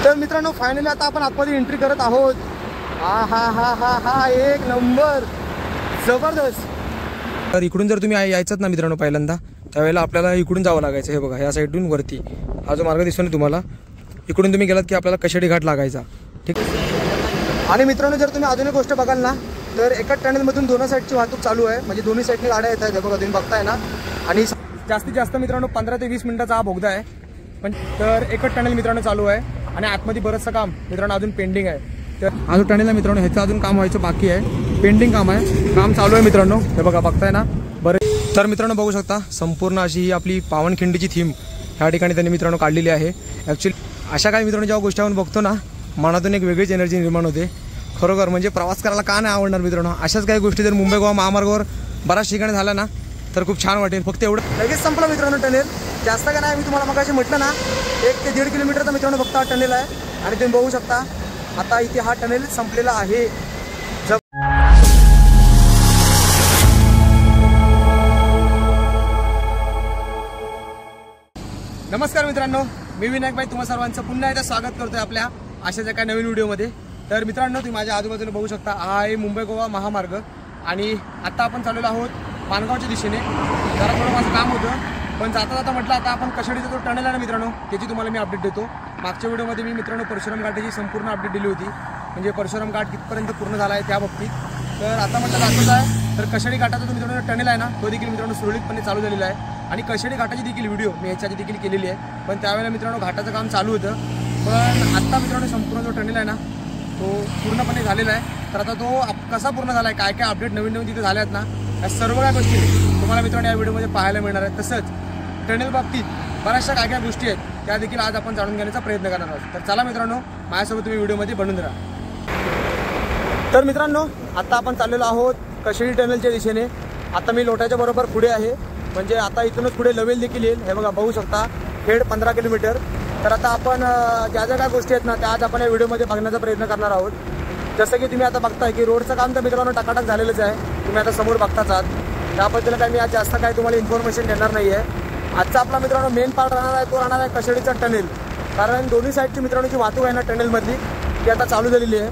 तर मित्रांनो फायनली आता आपण आतमध्ये एंट्री करत आहोत. हा हा हा हा हा एक नंबर जबरदस्त. तर इकडून जर तुम्ही यायचं ना मित्रांनो पहिल्यांदा त्यावेळेला आपल्याला इकडून जावं लागायचं. हे बघा ह्या साईडून वरती हा जो मार्ग दिसतो ना तुम्हाला इकडून तुम्ही गेलात की आपल्याला कशेडी घाट लागायचा. ठीक. आणि मित्रांनो जर तुम्ही अजून एक गोष्ट बघाल ना तर एका टनेलमधून दोन्ही साईडची वाहतूक चालू आहे. म्हणजे दोन्ही साईडनी गाड्या येत आहेत. बघा तुम्ही बघताय ना. आणि जास्तीत जास्त मित्रांनो 15 ते 20 मिनिटाचा हा बोगदा आहे. पण तर एकच टनेल मित्रांनो चालू आहे आणि आतमध्ये बरंचसं काम मित्रांनो अजून पेंडिंग आहे. तर हा जो टनेल आहे मित्रांनो ह्याचं अजून काम व्हायचं बाकी आहे. पेंडिंग काम आहे. काम चालू आहे मित्रांनो. हे बघा बघताय ना. बरं तर मित्रांनो बघू शकता संपूर्ण अशी ही आपली पावनखिंडीची थीम ह्या ठिकाणी त्यांनी मित्रांनो काढलेली आहे. ॲक्च्युली अशा काही मित्रांनो जेव्हा गोष्टी आपण बघतो ना मनातून एक वेगळीच एनर्जी निर्माण होते. खरोखर म्हणजे प्रवास करायला का नाही आवडणार मित्रांनो. अशाच काही गोष्टी जर मुंबई गोवा महामार्गावर बऱ्याच ठिकाणी झाल्या ना तर खूप छान वाटेल. फक्त एवढं लगेच संपलं मित्रांनो टनेल. जास्त का नाही. मी तुम्हाला मगाशी म्हटलं ना 1 ते 1.5 किलोमीटरचा मित्रांनो फक्त हा टनेल आहे. आणि तुम्ही बघू शकता आता इथे हा टनेल संपलेला आहे. नमस्कार मित्रांनो मी विनायक भाई तुम्हा सर्वांचं पुन्हा एकदा स्वागत करतोय आपल्या अशाच एका नवीन व्हिडिओमध्ये. तर मित्रांनो तुम्ही माझ्या आजूबाजूला बघू शकता हा आहे मुंबई गोवा महामार्ग. आणि आता आपण चाललेलो आहोत माणगावच्या दिशेने. जरा थोडं माझं काम होतं पण जाता जाता म्हटलं आता आपण कशेडीचा जो टनेल आहे ना मित्रांनो त्याची तुम्हाला मी अपडेट देतो. मागच्या व्हिडिओमध्ये मी मित्रांनो परशुराम घाटाची संपूर्ण अपडेट दिली होती. म्हणजे परशुराम घाट कितपर्यंत पूर्ण झाला आहे त्या बाबतीत. तर आता म्हटलं जातच आहे तर कशेडी घाटाचा जो मित्रांनो टनेल आहे ना तो देखील मित्रांनो सुरळीतपणे चालू झालेला आहे. आणि कशेडी घाटाची देखील व्हिडिओ मी ह्याच्या आधी देखील केलेली आहे. पण त्यावेळेला मित्रांनो घाटाचं काम चालू होतं. पण आत्ता मित्रांनो संपूर्ण जो टनेल आहे ना तो पूर्णपणे झालेला आहे. तर आता तो कसा पूर्ण झाला आहे काय काय अपडेट नवीन नवीन तिथे झाल्या आहेत ना या सर्व काय गोष्टी तुम्हाला मित्रांनो या व्हिडिओमध्ये पाहायला मिळणार आहेत. तसंच टनेल बाबतीत बऱ्याचशा काय काय गोष्टी आहेत त्या देखील आज आपण जाणून घेण्याचा प्रयत्न करणार आहोत. तर चला मित्रांनो माझ्यासोबत तुम्ही व्हिडिओमध्ये बनून राहा. तर मित्रांनो आता आपण चाललेलो आहोत कशेडी टनेलच्या दिशेने. आता मी लोट्याच्या बरोबर पुढे आहे. म्हणजे आता इथूनच पुढे लवेल देखील येईल. हे बघा बघू शकता खेड 15 किलोमीटर. तर आता आपण ज्या ज्या काय गोष्टी आहेत ना त्या आज आपण या व्हिडिओमध्ये बघण्याचा प्रयत्न करणार आहोत. जसं की तुम्ही आता बघताय की रोडचं काम तर मित्रांनो टकाटक झालेलंच आहे. तुम्ही आता समोर बघताच आहात. त्याबद्दल काय मी आज जास्त काय तुम्हाला इन्फॉर्मेशन देणार नाही आहे. आजचा आपला मित्रांनो मेन पार्ट राहणार आहे तो राहणार आहे कशेडीचा टनेल. कारण दोन्ही साईडची मित्रांनो जी वाहतूक आहे ना टनेलमधली ती आता चालू झालेली आहे.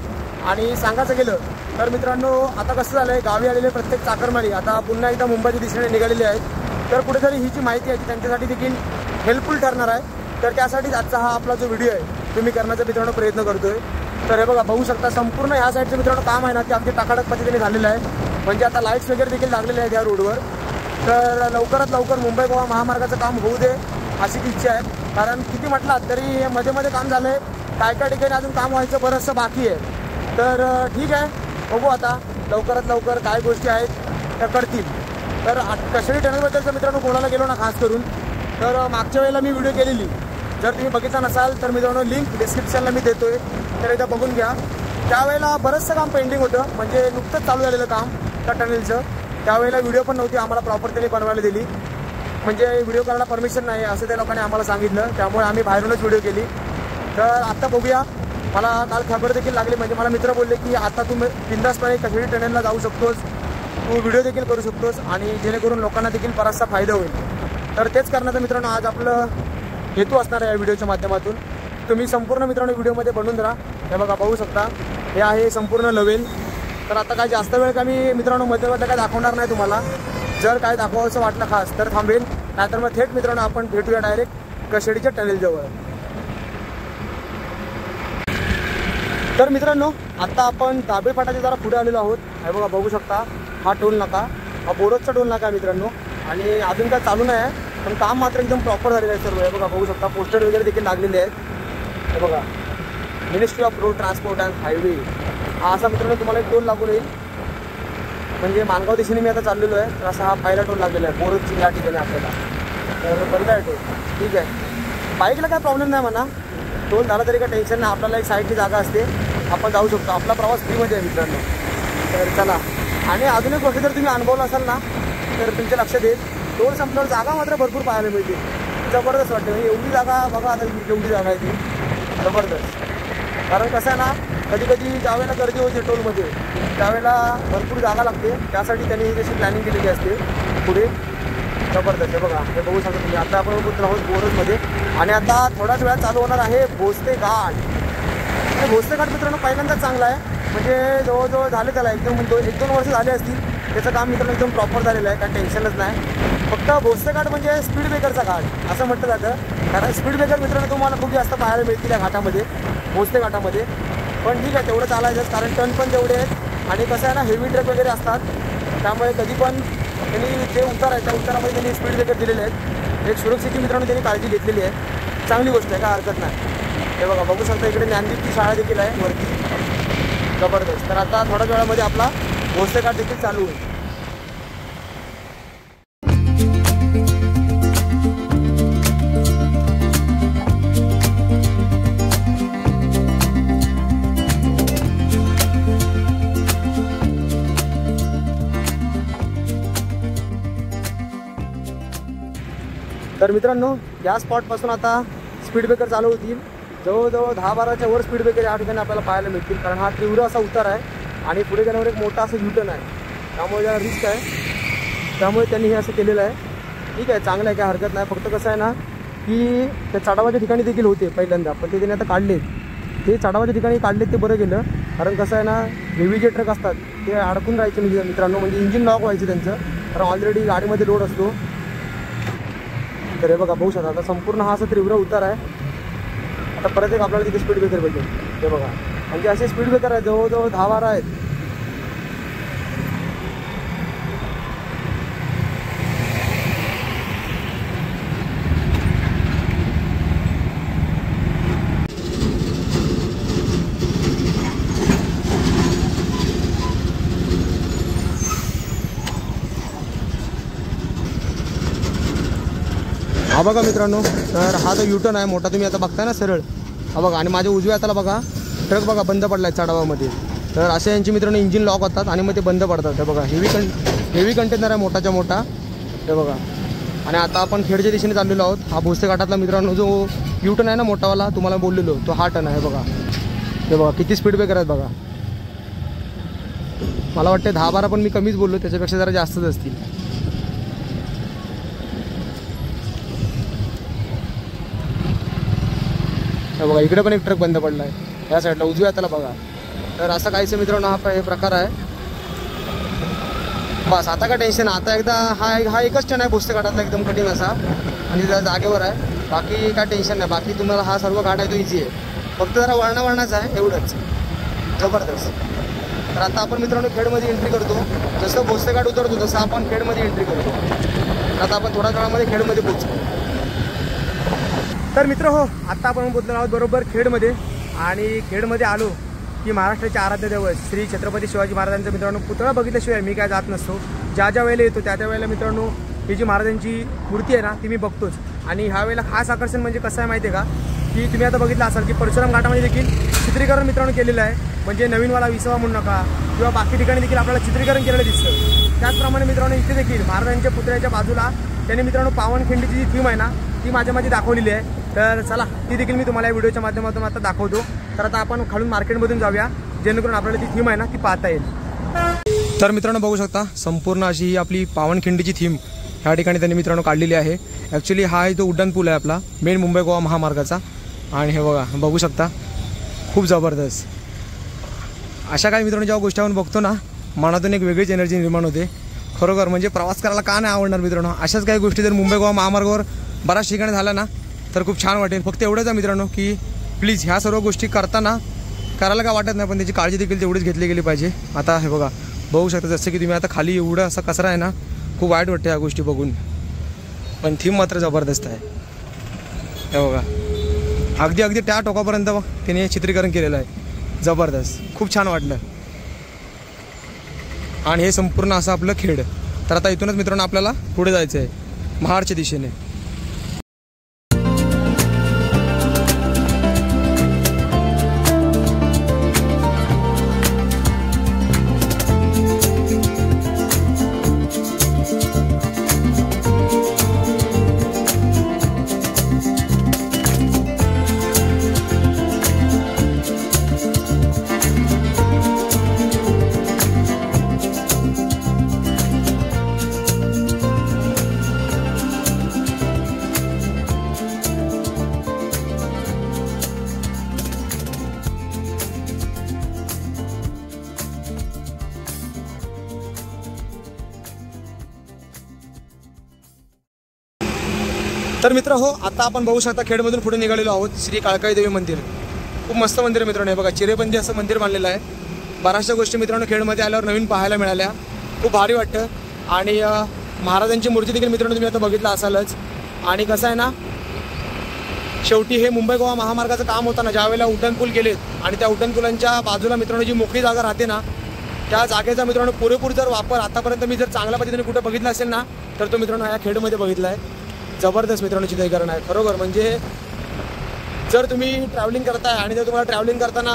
आणि सांगायचं गेलं तर मित्रांनो आता कसं झालं आहे गावी आलेले प्रत्येक चाकरमानी आता पुन्हा एकदा मुंबईच्या दिशेने निघालेले आहेत. तर कुठेतरी ही जी माहिती आहे ती त्यांच्यासाठी देखील हेल्पफुल ठरणार आहे. तर त्यासाठीच आजचा हा आपला जो व्हिडिओ आहे तो मी करण्याचा मित्रांनो प्रयत्न करतोय. तर हे बघा बघू शकता संपूर्ण ह्या साईडचं मित्रांनो काम आहे ना ते अगदी टाकाटक पद्धतीने झालेलं आहे. म्हणजे आता लाईट्स वगैरे देखील लागलेले आहेत या रोडवर. तर लवकरात लवकर मुंबई गोवा महामार्गाचं काम होऊ दे अशी इच्छा आहे. कारण किती म्हटलं तरी हे मध्ये मध्ये काम झालं आहे. काय काय ठिकाणी अजून काम व्हायचं बरंचसं बाकी आहे. तर ठीक आहे बघू आता लवकरात लवकर काय गोष्टी आहेत त्या करतील. तर कशेडी टनेलबद्दलचं मित्रांनो कोणाला गेलो ना खास करून तर मागच्या वेळेला मी व्हिडिओ केलेली जर तुम्ही बघितला नसाल तर मित्रांनो लिंक डिस्क्रिप्शनला मी देतोय. तर एकदा बघून घ्या. त्यावेळेला बरंचसं काम पेंडिंग होतं. म्हणजे नुकतंच चालू झालेलं काम त्या टनेलचं. त्यावेळेला व्हिडिओ पण नव्हती आम्हाला प्रॉपर त्यांनी बनवायला दिली. म्हणजे व्हिडिओ करायला परमिशन नाही असं त्या लोकांनी आम्हाला सांगितलं. त्यामुळे आम्ही बाहेरूनच व्हिडिओ केली. तर आत्ता बघूया. मला काल खबर देखील लागली. म्हणजे मला मित्र बोलले की आता तू बिंदासपणे कशेडी टनेलला जाऊ शकतोस. तू व्हिडिओ देखील करू शकतोस आणि जेणेकरून लोकांना देखील बराचसा फायदा होईल. तर तेच करण्याचा मित्रांनो आज आपलं हेतू असणार आहे या व्हिडिओच्या माध्यमातून. तुम्ही संपूर्ण मित्रांनो व्हिडिओमध्ये बनवून राहा. हे बघा बघू शकता हे आहे संपूर्ण लवेल. तर आता काय जास्त वेळ का मी मित्रांनो मध्ये काय दाखवणार नाही तुम्हाला. जर काय दाखवावंसं वाटलं खास तर थांबेल. नाहीतर मग थेट मित्रांनो आपण भेटूया डायरेक्ट कशेडीच्या टनेलजवळ. तर मित्रांनो आता आपण दाबे फाटाच्या जरा पुढे आलेलो आहोत. हे बघा बघू शकता हा टोल नाका हा बोरजचा टोल नाका आहे मित्रांनो. आणि अजून काय चालू नाही आहे पण काम मात्र एकदम प्रॉपर झालेलं आहे सर्व. हे बघा बघू शकता पोस्टर वगैरे देखील लागलेले आहेत. हे बघा ministry of road transport and highway हा असा मित्रांनो तुम्हाला एक टोल लागून येईल. म्हणजे माणगाव दिशेने मी आता चाललेलो आहे. तर असा हा पहिला टोल लागलेला आहे बोरजची या ठिकाणी आपल्याला. तर बंद आहे टोल. ठीक आहे बाईकला काय प्रॉब्लेम नाही म्हणा. टोल झाला तरी काय टेन्शन नाही. आपल्याला एक साईडची जागा असते आपण जाऊ शकतो. आपला प्रवास फ्रीमध्ये आहे मित्रांनो. तर चला. आणि अजून एक गोष्ट जर तुम्ही अनुभवलं असाल ना तर तुमच्या लक्षात येईल टोल संपल्यावर जागा मात्र भरपूर पाहायला मिळते. जबरदस्त वाटते. म्हणजे एवढी जागा बघा आता एवढी जागा आहे ती जबरदस्त. कारण कसं आहे ना कधी कधी ज्यावेळेला गर्दी होते टोलमध्ये त्यावेळेला भरपूर जागा लागते. त्यासाठी त्यांनी जशी प्लॅनिंग केलेली असते पुढे. जबरदस्त आहे बघा हे बघू शकता तुम्ही. आता आपण बोलतो आहोत बोरजमध्ये आणि आता थोड्याच वेळात चालू होणार आहे भोसले घाट. भोसले घाट मित्रांनो पहिल्यांदाच चांगला आहे, म्हणजे जवळजवळ झाले त्याला एकदम 1-2 वर्ष झाले असतील त्याचं काम मित्रांनो एकदम प्रॉपर झालेलं आहे, काही टेन्शनच नाही. फक्त भोसले घाट म्हणजे स्पीड ब्रेकरचा घाट असं म्हटलं जातं, कारण स्पीड ब्रेकर मित्रांनो तुम्हाला खूप जास्त पाहायला मिळतील या घाटामध्ये, भोसले घाटामध्ये. पण ठीक आहे तेवढं चालायचंच, कारण टर्न पण तेवढे आहेत आणि कसं आहे ना हेवी ट्रक वगैरे असतात, त्यामुळे कधी पण त्यांनी जे उतार आहे त्या उतारामध्ये त्यांनी स्पीड ब्रेकर दिलेले आहेत. एक सुरक्षेची मित्रांनो त्यांनी काळजी घेतलेली आहे, चांगली गोष्ट आहे, काय हरकत नाही. हे बघा बघू शकता इकडे ज्ञानदीपची शाळा देखील आहे वरती, जबरदस्त. तर आता थोड्याच वेळामध्ये आपला भोसले घाट देखील चालू होईल. तर मित्रांनो या स्पॉटपासून आता स्पीड ब्रेकर चालू होतील. जवळजवळ 10-12च्या वर स्पीड ब्रेकर या ठिकाणी आपल्याला पाहायला मिळतील, कारण हा तीव्र असा उतार आहे आणि पुढे गेल्यावर एक मोठा असं युटर्न आहे, त्यामुळे याला रिस्क आहे, त्यामुळे त्यांनी हे असं केलेलं आहे. ठीक आहे चांगलं आहे, काय हरकत नाही. फक्त कसं आहे ना की त्या चढावाच्या ठिकाणी देखील होते पहिल्यांदा, पण ते त्यांनी आता काढलेत, ते चढावाच्या ठिकाणी काढलेत ते बरं गेलं. कारण कसं आहे ना हेवी जे ट्रक असतात ते अडकून राहायचे म्हणजे मित्रांनो, म्हणजे इंजिन लॉक व्हायचं त्यांचं, कारण ऑलरेडी गाडीमध्ये लोड असतो. तर हे बघा बघू शकता आता संपूर्ण हा असा तीव्र उतार आहे. आता परत एक आपल्याला तिथे स्पीड ब्रेकर भेटेल, हे बघा, म्हणजे असे स्पीड ब्रेकर आहेत जवळजवळ 10-12 आहेत. हा बघा मित्रांनो, तर हा जो युटर्न आहे मोठा तुम्ही आता बघताय ना सरळ, हा बघा, आणि माझ्या उजव्या हाताला बघा ट्रक बघा बंद पडला आहे चढावामध्ये. तर असे यांची मित्रांनो इंजिन लॉक होतात आणि मग ते बंद पडतात. हे बघा हेवी कंटेनर आहे मोठाच्या मोठा, हे बघा. आणि आता आपण खेडच्या दिशेने चाललेलो आहोत. हा भोसले घाटातला मित्रांनो जो युटर्न आहे ना मोठावाला तुम्हाला बोललेलो, तो हा टर्न आहे बघा. हे बघा किती स्पीड ब्रेकर आहेत बघा. मला वाटते 10-12 पण मी कमीच बोललो, त्याच्यापेक्षा जरा जास्तच असतील. बघा इकडे पण एक ट्रक बंद पडला आहे या साईडला उजव्या हाताला बघा. तर असं काहीच मित्रांनो हा हे प्रकार आहे. बस आता काय टेन्शन, आता एकदा हा एकच टर्न आहे भोसले घाटातला एकदम कठीण असा आणि जागेवर आहे, बाकी काय टेन्शन नाही. बाकी तुम्हाला हा सर्व घाट आहे तो इझी आहे, फक्त जरा वळणाचा आहे एवढंच, जबरदस्त. तर आता आपण मित्रांनो खेडमध्ये एंट्री करतो, जसं भोसले घाट उतरतो तसं आपण खेडमध्ये एंट्री करतो. आता आपण थोड्या वेळामध्ये खेडमध्ये पोहोचतो. तर मित्र हो, आत्ता आपण पोहोचलो आहोत बरोबर खेडमध्ये, आणि खेडमध्ये आलो की महाराष्ट्राचे आराध्य दैवत श्री छत्रपती शिवाजी महाराजांचा मित्रांनो पुतळा बघितल्याशिवाय मी काय जात नसतो. ज्या वेळेला येतो त्या वेळेला मित्रांनो ही जी महाराजांची मूर्ती आहे ना ती मी बघतोच. आणि ह्या वेळेला खास आकर्षण म्हणजे कसं आहे माहिती आहे का, की तुम्ही आता बघितलं असाल की परशुराम घाटामध्ये देखील चित्रीकरण मित्रांनो केलेलं आहे, म्हणजे नवीनवाला विसावा म्हणू नका किंवा बाकी ठिकाणी देखील आपल्याला चित्रीकरण केलेलं दिसतं. त्याचप्रमाणे मित्रांनो इथे देखील महाराजांच्या पुतळ्याच्या बाजूला त्यांनी मित्रांनो पावनखिंडीची जी थीम आहे ना ती माझ्यामध्ये दाखवलेली आहे. तर चला ती देखील मी तुम्हाला या व्हिडिओच्या माध्यमातून आता दाखवतो. तर आता आपण खालून मार्केटमधून जाऊया, जेणेकरून आपल्याला ती थीम आहे ना ती पाहता येईल. तर मित्रांनो बघू शकता संपूर्ण अशी ही आपली पावनखिंडीची थीम ह्या ठिकाणी त्यांनी मित्रांनो काढलेली आहे. ॲक्च्युली हा जो उड्डाण पूल आहे आपला मेन मुंबई गोवा महामार्गाचा, आणि हे बघा बघू शकता खूप जबरदस्त. अशा काही मित्रांनो जेव्हा गोष्टी आपण बघतो ना मनातून एक वेगळीच एनर्जी निर्माण होते खरोखर. म्हणजे प्रवास करायला का नाही आवडणार मित्रांनो. अशाच काही गोष्टी जर मुंबई गोवा महामार्गावर बऱ्याच ठिकाणी झाल्या ना तर खूप छान वाटेल. फक्त एवढंच आहे मित्रांनो की प्लीज ह्या सर्व गोष्टी करताना करायला काय वाटत नाही, पण त्याची काळजी देखील तेवढीच घेतली गेली पाहिजे. आता हे बघा बघू शकता जसं की तुम्ही आता खाली एवढं असा कचरा आहे ना, खूप वाईट वाटते ह्या गोष्टी बघून, पण थीम मात्र जबरदस्त आहे. हे बघा अगदी त्या टोकापर्यंत त्याने चित्रीकरण केलेलं आहे, जबरदस्त, खूप छान वाटलं. आणि हे संपूर्ण असं आपलं खेड. तर आता इथूनच मित्रांनो आपल्याला पुढे जायचं आहे महाडच्या दिशेने. तर मित्र हो, आता आपण बघू शकता खेडमधून पुढे निघालेलो आहोत श्री काळकाई देवी मंदिर. खूप मस्त मंदिर आहे मित्रांनो. हे बघा चिरेबंदी असं मंदिर बांधलेलं आहे. बऱ्याचशा गोष्टी मित्रांनो खेडमध्ये आल्यावर नवीन पाहायला मिळाल्या. खूप भारी वाटतं. आणि महाराजांची मूर्ती देखील मित्रांनो तुम्ही आता बघितलं असालच. आणि कसं आहे ना, शेवटी हे मुंबई गोवा महामार्गाचं काम होतं ना, ज्यावेळेला उड्डाणपूल केलेत आणि त्या उड्डाणपुलांच्या बाजूला मित्रांनो जी मोकळी जागा राहते ना, त्या जागेचा मित्रांनो पुरेपूर जर वापर आतापर्यंत मी जर चांगल्या पद्धतीने कुठे बघितला असेल ना, तर तो मित्रांनो या खेडमध्ये बघितला आहे. जबरदस्त मित्रांनो चित्रीकरण आहे खरोखर. म्हणजे जर तुम्ही ट्रॅव्हलिंग करताय आणि जर तुम्हाला ट्रॅव्हलिंग करताना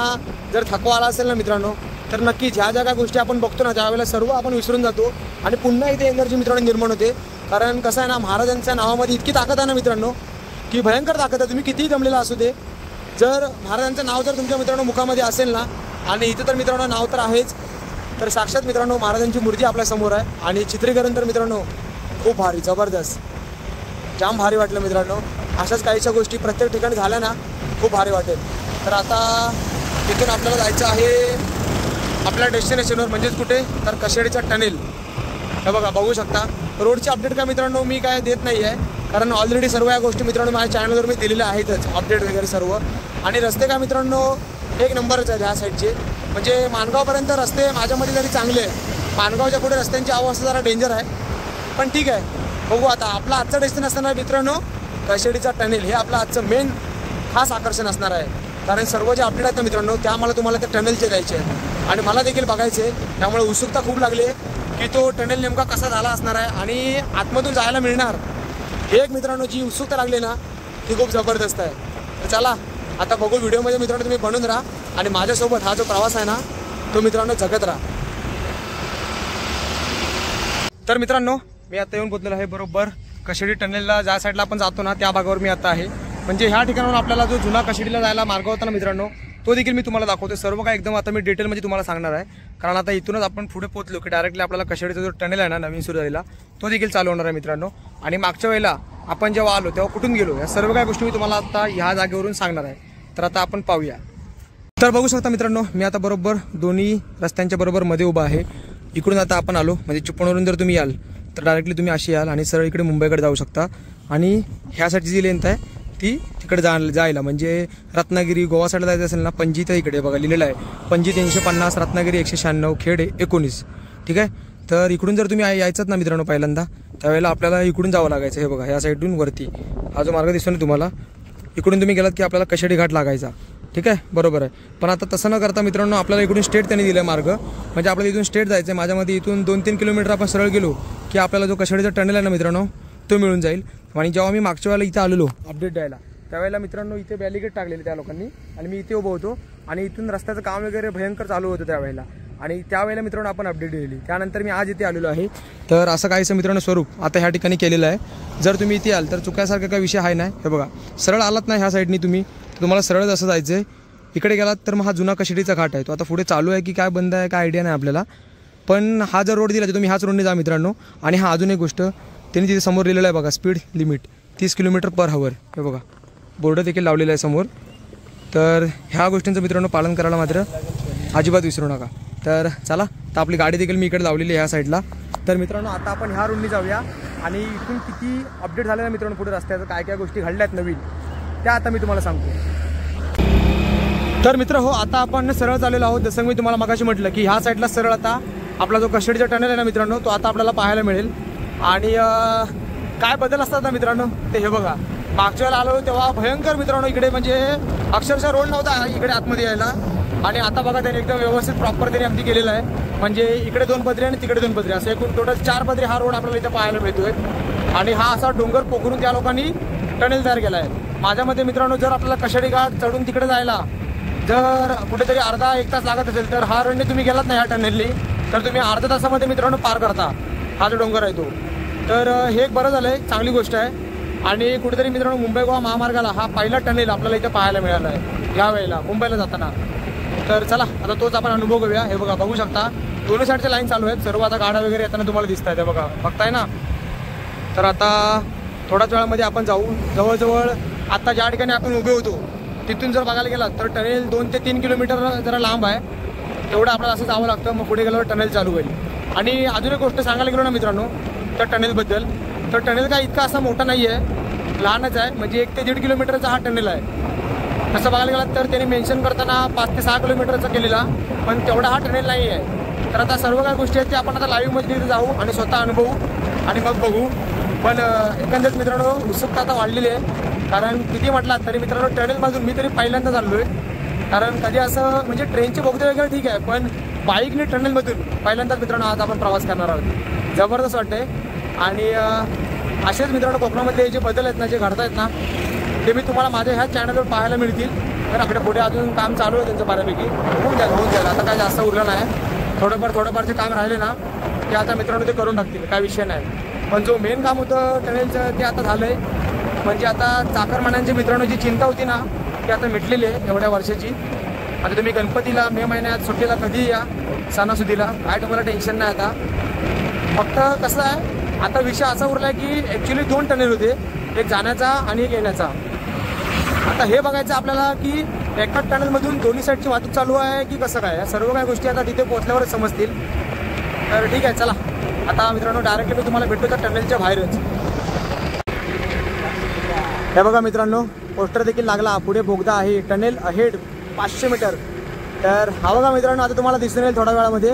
जर थकवा आला असेल ना मित्रांनो, तर नक्कीच ह्या ज्या गोष्टी आपण बघतो ना, त्यावेळेला सर्व आपण विसरून जातो आणि पुन्हा इथे एनर्जी मित्रांनो निर्माण होते. कारण कसं आहे ना, महाराजांच्या नावामध्ये इतकी ताकद आहे ना मित्रांनो, की भयंकर ताकद आहे. तुम्ही कितीही जमलेला असू दे, जर महाराजांचं नाव जर तुमच्या मित्रांनो मुखामध्ये असेल ना, आणि इथं तर मित्रांनो नाव तर आहेच, तर साक्षात मित्रांनो महाराजांची मूर्ती आपल्यासमोर आहे. आणि चित्रीकरण तर मित्रांनो खूप भारी, जबरदस्त, जाम भारी वाटलं मित्रांनो. अशाच काहीशा गोष्टी प्रत्येक ठिकाणी झाल्या ना, खूप भारी वाटेल. तर आता तिथून आपल्याला जायचं आहे आपल्या डेस्टिनेशनवर, म्हणजेच कुठे, तर कशेडीचा टनेल. हे बघा बघू शकता. रोडची अपडेट काय मित्रांनो मी काय देत नाही आहे, कारण ऑलरेडी सर्व या गोष्टी मित्रांनो माझ्या चॅनलवर मी दिलेल्या आहेतच, अपडेट वगैरे सर्व. आणि रस्ते काय मित्रांनो एक नंबरच आहेत ह्या साईडचे. म्हणजे माणगावपर्यंत रस्ते माझ्यामध्ये तरी चांगले आहे. माणगावच्या पुढे रस्त्यांची अवस्था जरा डेंजर आहे, पण ठीक आहे, बघू आता. आपला आजचं डेस्टिनेशन असणार मित्रांनो कशेडीचा टनेल. हे आपलं आजचं मेन खास आकर्षण असणार आहे. कारण सर्व जे अपडेट आहेत ना मित्रांनो, त्या मला तुम्हाला त्या टनेलचे द्यायचे आहेत आणि मला देखील बघायचे आहे. त्यामुळे उत्सुकता खूप लागली आहे की तो टनेल नेमका कसा झाला असणार आहे आणि आतमधून जायला मिळणार. हे एक मित्रांनो जी उत्सुकता लागली ना, ती खूप जबरदस्त आहे. तर चला आता बघू व्हिडिओमध्ये मित्रांनो, तुम्ही बनून राहा आणि माझ्यासोबत हा जो प्रवास आहे ना, तो मित्रांनो जगत राहा. तर मित्रांनो मी आता येऊन पोहोचलेलो आहे बरोबर कशेडी टनेलला. ज्या साईडला आपण जातो ना, त्या भागावर मी आता आहे. म्हणजे ह्या ठिकाणाहून आपल्याला जो जुना कशेडीला जायला मार्ग होता ना मित्रांनो, तो देखील मी तुम्हाला दाखवतो. सर्व काय एकदम आता मी डिटेलमध्ये तुम्हाला सांगणार आहे. कारण आता इथूनच आपण पुढे पोहोचलो की डायरेक्टली आपल्याला कशेडीचा जो टनेल आहे ना नवीन सुरू झालेला, तो देखील चालू होणार आहे मित्रांनो. आणि मागच्या वेळेला आपण जेव्हा आलो तेव्हा कुठून गेलो, या सर्व काही गोष्टी मी तुम्हाला आता ह्या जागेवरून सांगणार आहे. तर आता आपण पाहूया. तर बघू शकता मित्रांनो, मी आता बरोबर दोन्ही रस्त्यांच्या बरोबर मध्ये उभा आहे. इकडून आता आपण आलो, म्हणजे चिपळूणवरून जर तुम्ही याल तर डायरेक्टली तुम्ही अशी याल आणि सरळ इकडे मुंबईकडे जाऊ शकता. आणि ह्यासाठी जी लेंथ आहे ती तिकडे जायला, म्हणजे रत्नागिरी गोवा साईडला जायचं असेल ना, पणजी तर इकडे बघा लिहिलेलं आहे पणजी 350, रत्नागिरी 196, खेड 19. ठीक आहे. तर इकडून जर तुम्ही यायचात ना मित्रांनो पहिल्यांदा, त्यावेळेला आपल्याला इकडून जावं लागायचं. हे बघा ह्या साईडून वरती हा जो मार्ग दिसतो ना तुम्हाला, इकडून तुम्ही गेलात की आपल्याला कशेडी घाट लागायचा. ठीक आहे, बरोबर आहे. पण आता तसं न करता मित्रांनो आपल्याला इकडून स्ट्रेट त्यांनी दिलं मार्ग. म्हणजे आपल्याला इथून स्ट्रेट जायचं आहे. माझ्यामध्ये इथून 2-3 किलोमीटर आपण सरळ गेलो की आपल्याला जो कशेडीचा टनेल आहे ना मित्रांनो, तो मिळून जाईल. आणि जेव्हा मी मागच्या वेळेला इथे आलेलो अपडेट द्यायला, त्यावेळेला मित्रांनो इथे बॅरिकेड टाकलेले त्या लोकांनी आणि मी इथे उभं होतो आणि इथून रस्त्याचं काम वगैरे भयंकर चालू होतं त्यावेळेला. आणि त्यावेळेला मित्रांनो आपण अपडेट दिली. त्यानंतर मी आज इथे आलेलो आहे. तर असं काहीसं मित्रांनो स्वरूप आता ह्या ठिकाणी केलेलं आहे. जर तुम्ही इथे आल तर चुकायसारखा काही विषय आहे नाही. हे बघा सरळ आलात ना ह्या साईडनी तुम्ही, तर तुम्हाला सरळ असं जायचं आहे. इकडे गेलात तर मग हा जुना कशेडीचा घाट आहे. तो आता पुढे चालू आहे की काय बंद आहे काय आयडिया नाही आपल्याला. पण हा जर रोड दिला तर तुम्ही ह्याच रोडने जा मित्रांनो. आणि हा अजून एक गोष्ट त्यांनी तिथे समोर लिहिलेलं आहे बघा, स्पीड लिमिट 30 किलोमीटर/आवर. हे बघा बोर्ड देखील लावलेलं आहे समोर. तर ह्या गोष्टींचं मित्रांनो पालन करायला मात्र अजिबात विसरू नका. तर चला, तर आपली गाडी देखील मी इकडे लावलेली आहे ह्या साईडला. तर मित्रांनो आता आपण ह्या रोडनी जाऊया आणि इथून किती अपडेट झाले ना मित्रांनो पुढे रस्त्याचं, काय काय गोष्टी घडल्या आहेत नवीन, त्या आता मी तुम्हाला सांगतो. तर मित्र हो, आता आपण सरळ चाललेलो आहोत. जसं मी तुम्हाला मगाशी म्हटलं की ह्या साईडला सरळ आता आपला जो कशेडीचा टनेल आहे ना मित्रांनो, तो आता आपल्याला पाहायला मिळेल. आणि काय बदल असतात ना मित्रांनो, ते हे बघा. मागच्या वेळेला आलो तेव्हा भयंकर मित्रांनो इकडे म्हणजे अक्षरशः रोड नव्हता इकडे आतमध्ये यायला. आणि आता बघा त्यांनी एकदम व्यवस्थित प्रॉपर त्यांनी अगदी केलेलं आहे. म्हणजे इकडे 2 पदरी आणि तिकडे 2 पदरी, असं एकूण टोटल 4 पदरी हा रोड आपल्याला इथे पाहायला मिळतोय. आणि हा असा डोंगर पोखरून त्या लोकांनी टनेल तयार केला आहे. माझ्यामध्ये मित्रांनो जर आपल्याला कशेडी घाट चढून तिकडे जायला जर कुठेतरी अर्धा-1 तास लागत असेल, तर हा रोडने तुम्ही गेलात ना ह्या टनेलनी, तर तुम्ही अर्ध्या तासामध्ये मित्रांनो पार करता हा जो डोंगर आहे तो. तर हे एक बरं झालं आहे, चांगली गोष्ट आहे. आणि कुठेतरी मित्रांनो मुंबई गोवा महामार्गाला हा पहिला टनेल आपल्याला इथे पाहायला मिळाला आहे यावेळेला मुंबईला जाताना. तर चला आता तोच आपण अनुभव घेऊया. हे बघा बघू शकता दोन्ही साईडच्या लाईन चालू आहेत. सर्व आता गाड्या वगैरे येताना तुम्हाला दिसत आहेत. बघा बघताय ना. तर आता थोड्याच वेळामध्ये आपण जाऊ. जवळजवळ आता ज्या ठिकाणी आपण उभे होतो तिथून जर बघायला गेलात तर टनेल 2 ते 3 किलोमीटर जरा लांब आहे. तेवढं आपल्याला असं जावं लागतं. मग पुढे गेल्यावर टनेल चालू होईल. आणि अजून एक गोष्ट सांगायला गेलो ना मित्रांनो त्या टनेलबद्दल, तर टनेल काय इतका असा मोठा नाही आहे. लहानच आहे, म्हणजे 1 ते 1.5 किलोमीटरचा हा टनेल आहे. तसं बघायला गेलं तर त्यांनी मेन्शन करताना 5 ते 6 किलोमीटरचा केलेला, पण तेवढा हा टनेल नाही आहे. तर आता सर्व काही गोष्टी आहेत ते आपण आता लाईव्हमध्ये तिथे जाऊ आणि स्वतः अनुभवू आणि मग बघू. पण एकंदरीत मित्रांनो उत्सुकता आता वाढलेली आहे, कारण किती म्हटलात तरी मित्रांनो टनेलमधून मी तरी पहिल्यांदा चाललो आहे. कारण कधी असं म्हणजे ट्रेनचे बोगदे वगैरे ठीक आहे, पण बाईकने टनेलमधून पहिल्यांदाच मित्रांनो आज आपण प्रवास करणार आहोत. जबरदस्त वाटते. आणि असेच मित्रांनो कोकणामध्ये जे बदल आहेत ना, जे घडत आहेत ना, ते मी तुम्हाला माझ्या ह्या चॅनलवर पाहायला मिळतील. तर आपल्या पुढे अजून काम चालू आहे त्यांचं बऱ्यापैकी, होऊन जाईल. आता काय जास्त उरलं नाही, थोडंफार जे काम राहिले ना ते आता मित्रांनो ते करून टाकतील, काय विषय नाही. पण जो मेन काम होतं टनेलचं ते आता झालं आहे. म्हणजे आता चाकरमान्यांची मित्रांनो जी चिंता होती ना ती आता मिटलेली आहे एवढ्या वर्षाची. आता तुम्ही गणपतीला मे महिन्यात सुट्टीला कधी या, सणासुदीला काय तुम्हाला टेन्शन नाही. आता फक्त कसं आहे, आता विषय असा उरला आहे की ॲक्च्युली 2 टनेल होते, एक जाण्याचा आणि एक येण्याचा. आता हे बघायचं आपल्याला की एकाच टनेलमधून दोन्ही साईडची वाहतूक चालू आहे की कसं काय. सर्व काही गोष्टी आता तिथे पोहोचल्यावरच समजतील. तर ठीक आहे, चला आता मित्रांनो डायरेक्टली मी तुम्हाला भेटतो त्या टनेलच्या बाहेरच. हे बघा मित्रांनो पोस्टर देखील लागला, पुढे बोगदा आहे, टनेल अहेड 500 मीटर. तर हा बघा मित्रांनो आता तुम्हाला दिसून येईल थोड्या वेळामध्ये.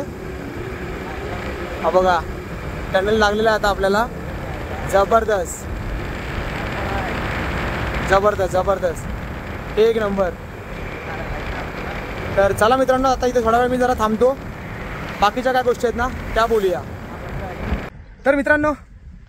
हा बघा टनेल लागलेला आहे आता आपल्याला. जबरदस्त जबरदस्त जबरदस्त एक नंबर. तर चला मित्रांनो आता इथे थोडा वेळ मी जरा थांबतो, बाकीच्या काय गोष्टी आहेत ना त्या बोलूया. तर मित्रांनो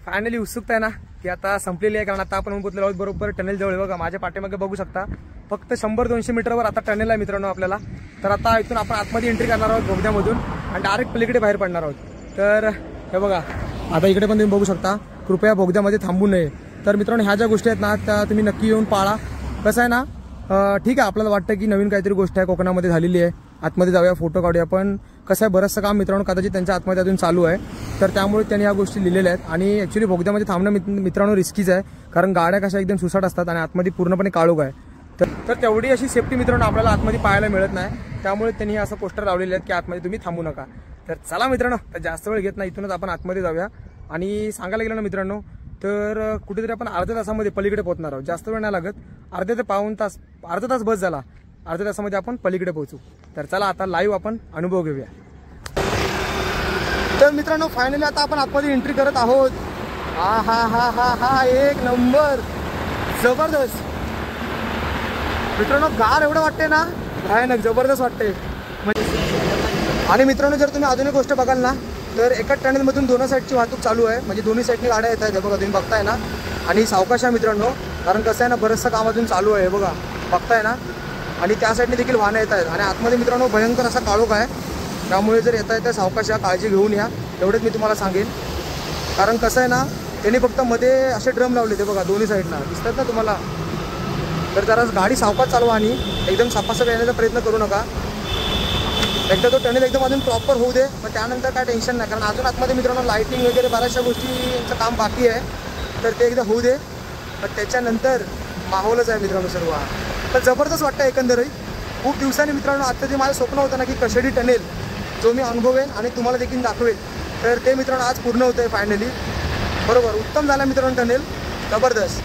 फायनली उत्सुकता आहे ना ती आता संपलेली आहे, कारण आता आपण पोहोचलेलो आहोत बरोबर टनेल जवळ. बघा माझ्या पाठीमागे बघू शकता, फक्त 100-200 मीटरवर आता टनेल आहे मित्रांनो आपल्याला. तर आता इथून आपण आतमध्ये एंट्री करणार आहोत बोगद्यामधून आणि डायरेक्ट पलीकडे बाहेर पडणार आहोत. तर हे बघा आता इकडे पण तुम्ही बघू शकता, कृपया बोगद्यामध्ये थांबू नये. तर मित्रांनो ह्या ज्या गोष्टी आहेत ना त्या तुम्ही नक्की येऊन पाळा. कसं आहे ना, ठीक आहे आपल्याला वाटतं की नवीन काहीतरी गोष्ट आहे कोकणामध्ये झालेली आहे, आतमध्ये जाऊया फोटो काढूया, पण कसं आहे बरंचसं काम मित्रांनो कदाचित त्यांच्या आतमध्ये अजून चालू आहे. तर त्यामुळे त्यांनी ह्या गोष्टी लिहिलेल्या आहेत. आणि ॲक्च्युली बोगद्यामध्ये थांबणं मित्रांनो रिस्कीच आहे, कारण गाड्या कशा एकदम सुसाट असतात आणि आतमध्ये पूर्णपणे काळोख आहे. तर तेवढी अशी सेफ्टी मित्रांनो आपल्याला आतमध्ये पाहायला मिळत नाही. त्यामुळे त्यांनी असं पोस्टर लावलेले आहेत की आतमध्ये तुम्ही थांबू नका. तर चला मित्रांनो तर जास्त वेळ घेत नाही, इथूनच आपण आतमध्ये जाऊया. आणि सांगायला गेलं ना मित्रांनो तर कुठेतरी आपण अर्ध्या तासामध्ये पलीकडे पोहोचणार आहोत. जास्त वेळ नाही लागत, अर्धा ते पाऊण तास, अर्धा तास बस झाला, अर्ध्या तासामध्ये आपण पलीकडे पोहोचू. तर चला आता लाईव्ह आपण अनुभव घेऊया. तर मित्रांनो फायनली आता आपण आतमध्ये एंट्री करत आहोत. हा हा हा हा हा एक नंबर जबरदस्त मित्रांनो. गार एवढं वाटते ना, भयानक जबरदस्त वाटते. आणि मित्रांनो जर तुम्ही अजून एक गोष्ट बघाल ना तर एकाच टनेलमधून दोन्ही साईडची वाहतूक चालू आहे, म्हणजे दोन्ही साईडनी गाड्या येत आहेत. बघा तुम्ही बघताय ना, आणि सावकाश आहे मित्रांनो, कारण कसं आहे ना बरंचसं काम अजून चालू आहे. बघा बघताय ना, आणि त्या साईडने देखील वाहनं येत आहेत. आणि आतमध्ये मित्रांनो भयंकर असा काळोख आहे, त्यामुळे जर येता येतं सावकाश या काळजी घेऊन या, एवढंच मी तुम्हाला सांगेन. कारण कसं आहे ना त्यांनी फक्त मध्ये असे ड्रम लावले ते बघा दोन्ही साईडला दिसतात ना तुम्हाला. तर जरा गाडी सावकाश चालवा आणि एकदम सापासाप येण्याचा प्रयत्न करू नका. एकदा तो टनेल एकदम अजून प्रॉपर होऊ दे, मग त्यानंतर काय टेन्शन नाही, कारण अजून आतमध्ये मित्रांनो लाईटिंग वगैरे बऱ्याचशा गोष्टींचं काम बाकी आहे. तर ते एकदा होऊ दे, पण त्याच्यानंतर माहोलच आहे मित्रांनो सर्व. तर जबरदस्त वाटतं एकंदरीत. खूप दिवसांनी मित्रांनो आत्ता जे माझं स्वप्न होतं ना की कशेडी टनेल जो मी अनुभवेन आणि तुम्हाला देखील दाखवेल, तर ते मित्रांनो आज पूर्ण होतं आहे फायनली. बरोबर उत्तम झालं मित्रांनो टनेल, जबरदस्त.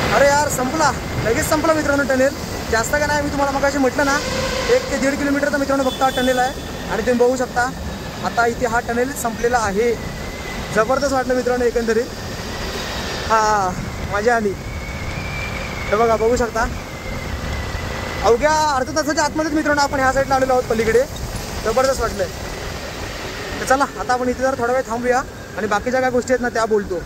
अरे यार संपला, लगेच संपला मित्रांनो टनेल. जास्त का नाही, मी तुम्हाला मगाशी म्हटलं ना 1 ते 1.5 किलोमीटरचा मित्रांनो फक्त हा टनेल आहे. आणि तुम्ही बघू शकता आता इथे हा टनेल संपलेला आहे. जबरदस्त वाटलं मित्रांनो एकंदरीत. हा मजा आली. हे बघा बघू शकता अवघ्या अर्ध्या तासाच्या आतमध्येच मित्रांनो आपण ह्या साईडला आलेलो आहोत पलीकडे. जबरदस्त वाटलंय. तर चला आता आपण इथे जरा थोडा वेळ थांबूया आणि बाकीच्या काय गोष्टी आहेत ना त्या बोलतो.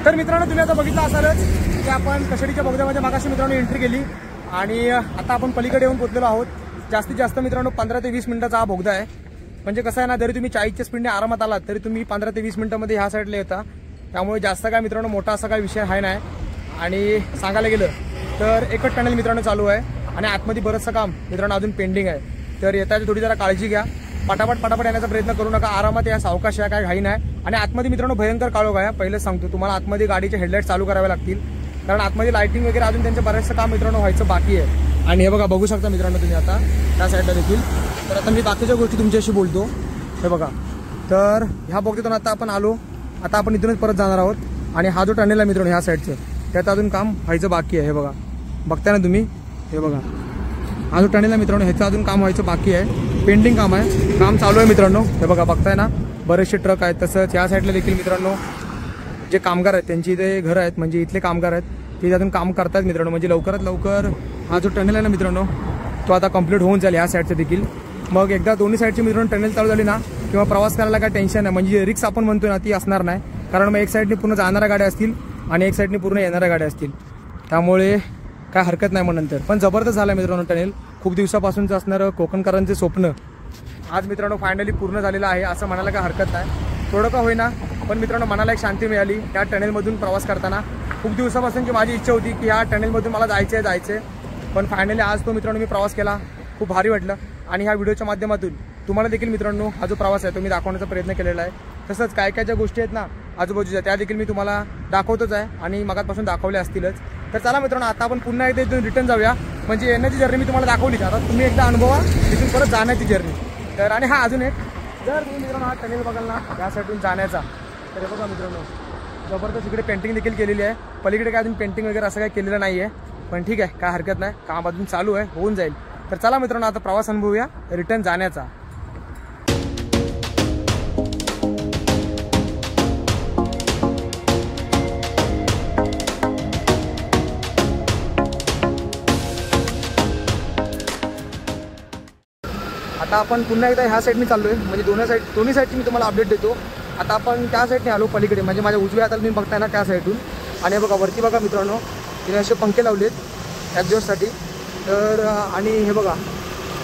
तर मित्रांनो तुम्ही आता बघितलं असालच की आपण कशेडीच्या बोगद्यामध्ये मागाशी मित्रांनो एंट्री केली आणि आता आपण पलीकडे येऊन पोहोचलेलो आहोत. जास्तीत जास्त मित्रांनो 15 ते 20 मिनिटाचा हा बोगदा आहे. म्हणजे कसं आहे ना, जरी तुम्ही 40च्या स्पीडने आरामात आलात तरी तुम्ही 15 ते 20 मिनिटांमध्ये ह्या साईडला येता. त्यामुळे जास्त काय मित्रांनो मोठा असा काय विषय आहे नाही. आणि सांगायला गेलं तर एकच टनेल मित्रांनो चालू आहे आणि आतमध्ये बरंचसं काम मित्रांनो अजून पेंडिंग आहे. तर येताची थोडी जरा काळजी घ्या, पटापट येण्याचा प्रयत्न करू नका, आरामात या, सावकाश या, काय घाई नाही. आणि आतमध्ये मित्रांनो भयंकर काळोख आहे. पहिलेच सांगतो तुम्हाला, आतमध्ये गाडीचे हेडलाईट चालू करावे लागतील, कारण आतमध्ये लाइटिंग वगैरे अजून त्यांचं बरेचसं काम मित्रांनो व्हायचं बाकी आहे. आणि हे बघा, बघू शकता मित्रांनो तुम्ही आता त्या साईडला देखील. तर आता मी बाकीच्या गोष्टी तुमच्याशी बोलतो. हे बघा, तर ह्या बोगद्यातून आता आपण आलो, आता आपण इथूनच परत जाणार आहोत. आणि हा जो टनेल आहे मित्रांनो ह्या साईडचं, त्यात अजून काम व्हायचं बाकी आहे. हे बघा, बघताय ना तुम्ही, हे बघा हा जो टनेल आहे मित्रांनो, ह्याचं अजून काम व्हायचं बाकी आहे, पेंडिंग काम आहे, काम चालू आहे मित्रांनो. हे बघा, बघताय ना, बरेचसे ट्रक आहेत. तसंच या साईडला देखील मित्रांनो जे कामगार आहेत त्यांची इथे घरं आहेत, म्हणजे इथले कामगार आहेत ते त्यातून काम करतात मित्रांनो. म्हणजे लवकरात लवकर हा जो टनेल आहे ना मित्रांनो, तो आता कंप्लीट होऊन जाईल या साईडचं देखील. मग एकदा दोन्ही साईडची मित्रांनो टनेल चालू झाली ना, किंवा प्रवास करायला काय टेन्शन नाही, म्हणजे रिक्स आपण म्हणतो ना ती असणार नाही. कारण मग एक साईडने पूर्ण जाणाऱ्या गाड्या असतील आणि एक साईडने पूर्ण येणाऱ्या गाड्या असतील, त्यामुळे काय हरकत नाही. मग नंतर पण जबरदस्त झालं मित्रांनो टनेल. खूप दिवसापासूनचं असणारं कोकणकरांचे स्वप्न आज मित्रांनो फायनली पूर्ण झालेलं आहे, असं म्हणायला काय हरकत नाही. थोडं का होईना, पण मित्रांनो मनाला एक शांती मिळाली या टनेलमधून प्रवास करताना. खूप दिवसापासूनची माझी इच्छा होती की ह्या टनेलमधून मला जायचं आहे, पण फायनली आज तो मित्रांनो मी प्रवास केला, खूप भारी वाटलं. आणि ह्या व्हिडिओच्या माध्यमातून तुम्हाला देखील मित्रांनो हा जो प्रवास आहे तो मी दाखवण्याचा प्रयत्न केलेला आहे. तसंच काय काय ज्या गोष्टी आहेत ना आजूबाजूच्या, त्या देखील मी तुम्हाला दाखवतोच आहे आणि मगापासून दाखवल्या असतीलच. तर चला मित्रांनो, आता आपण पुन्हा एकदा इथून रिटर्न जाऊया. म्हणजे येण्याची जर्नी मी तुम्हाला दाखवली, आता तुम्ही एकदा अनुभवा इथून परत जाण्याची जर्नी. तर आणि हा अजून एक, जर तुम्ही मित्रांनो हा टनेल बघाल ना या साईडून जाण्याचा, तर हे बघा मित्रांनो जबरदस्त इकडे पेंटिंग देखील केलेली आहे. पलीकडे काय अजून पेंटिंग वगैरे असं काय केलेलं नाही आहे, पण ठीक आहे, काय हरकत नाही, काम अजून चालू आहे, होऊन जाईल. तर चला मित्रांनो, आता प्रवास अनुभवूया रिटर्न जाण्याचा. आता आपण पुन्हा एकदा ह्या साईडने चाललो आहे, म्हणजे दोन्ही साईडची मी तुम्हाला अपडेट देतो. आता आपण त्या साईडने आलो पलीकडे, म्हणजे माझ्या उजव्या हाताला तुम्ही बघताय ना त्या साईडून. आणि बघा वरती बघा मित्रांनो, तिने असे पंखे लावलेत एक्झॉस्टसाठी. तर आणि हे बघा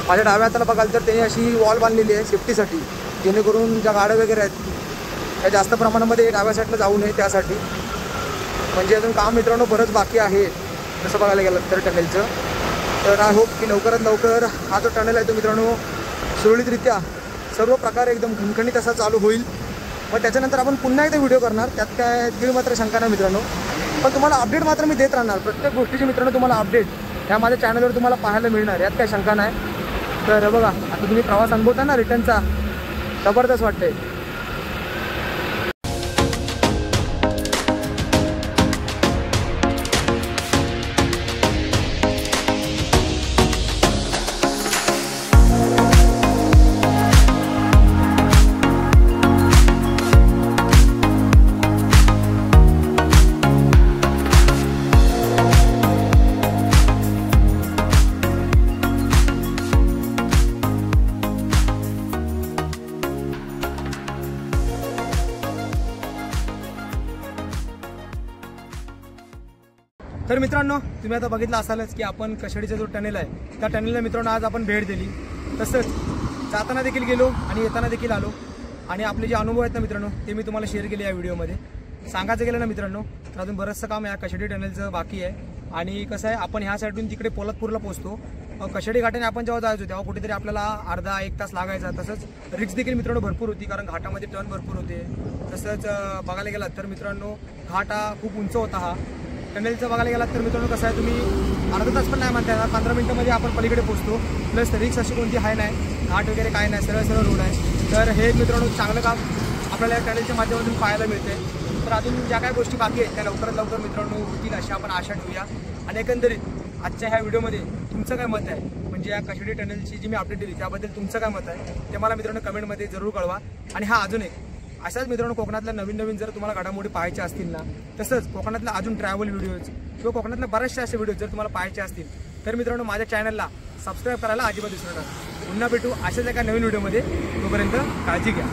माझ्या डाव्या हाताला बघाल तर त्याने अशी वॉल बांधलेली आहे सेफ्टीसाठी, जेणेकरून ज्या गाड्या वगैरे आहेत त्या जास्त प्रमाणामध्ये डाव्या साईडला जाऊ नये त्यासाठी. म्हणजे अजून काम मित्रांनो बरंच बाकी आहे तसं बघायला गेलं तर टनेलचं. तर आय होप की लवकरात लवकर हा जो टनेल आहे तो मित्रांनो सुरळीतरित्या सर्व प्रकारे एकदम खणखणीत असा चालू होईल. मग त्याच्यानंतर आपण पुन्हा एकदा व्हिडिओ करणार, त्यात काय तीळ मात्र शंका नाही मित्रांनो. पण तुम्हाला अपडेट मात्र मी देत राहणार, प्रत्येक गोष्टीची मित्रांनो तुम्हाला अपडेट ह्या माझ्या चॅनलवर तुम्हाला पाहायला मिळणार, यात काय शंका नाही. तर बघा आता तुम्ही प्रवास अनुभवता ना रिटर्नचा, जबरदस्त वाटते. तर मित्रांनो, तुम्ही आता बघितलं असालच की आपण कशाडीचा जो टनेल आहे त्या टनेलला मित्रांनो आज आपण भेट दिली. तसंच जाताना देखील गेलो आणि येताना देखील आलो. आणि आपले जे अनुभव आहेत ना मित्रांनो ते मी तुम्हाला शेअर केले या व्हिडिओमध्ये. सांगायचं गेलं ना मित्रांनो तर अजून बरंचसं काम या कशाडी टनेलचं बाकी आहे. आणि कसं आहे, आपण ह्या साईडून तिकडे पोलादपूरला पोहोचतो. कशाडी घाटाने आपण जेव्हा जायचो तेव्हा कुठेतरी आपल्याला अर्धा एक तास लागायचा. तसंच रिक्स देखील मित्रांनो भरपूर होती, कारण घाटामध्ये टर्न भरपूर होते. तसंच बघायला गेलात तर मित्रांनो घाट हा खूप उंच होता. हा टनेलचं बघायला गेलात तर मित्रांनो कसं आहे, तुम्ही अर्धा तास पण नाही म्हणता येणार, 15 मिनिटांमध्ये आपण पलीकडे पोहोचतो. प्लस रिक्स अशी कोणती आहे नाही, घाट वगैरे काय नाही, सरळ सरळ रोड आहे. तर हे मित्रांनो चांगलं काम आपल्याला या टनेलच्या माध्यमातून पाहायला मिळते. तर अजून ज्या काही गोष्टी बाकी आहेत त्या लवकरात लवकर मित्रांनो होतील अशी आपण आशा ठेवूया. आणि एकंदरीत आजच्या ह्या व्हिडिओमध्ये तुमचं काय मत आहे, म्हणजे या कशाडी टनेलची जी मी अपडेट दिली त्याबद्दल तुमचं काय मत आहे ते मला मित्रांनो कमेंटमध्ये जरूर कळवा. आणि हा अजून एक अशाच मित्रांनो कोकणातल्या नवीन जर तुम्हाला घडामोडी पाहायच्या असतील ना, तसंच कोकणातल्या अजून ट्रॅव्हल व्हिडिओज किंवा कोकणातल्या बऱ्याचशा असे व्हिडिओज जर तुम्हाला पाहायचे असतील तर मित्रांनो माझ्या चॅनलला सबस्क्राईब करायला अजिबात विसरू नका. पुन्हा भेटू अशाच एका नवीन व्हिडिओमध्ये. तोपर्यंत काळजी घ्या.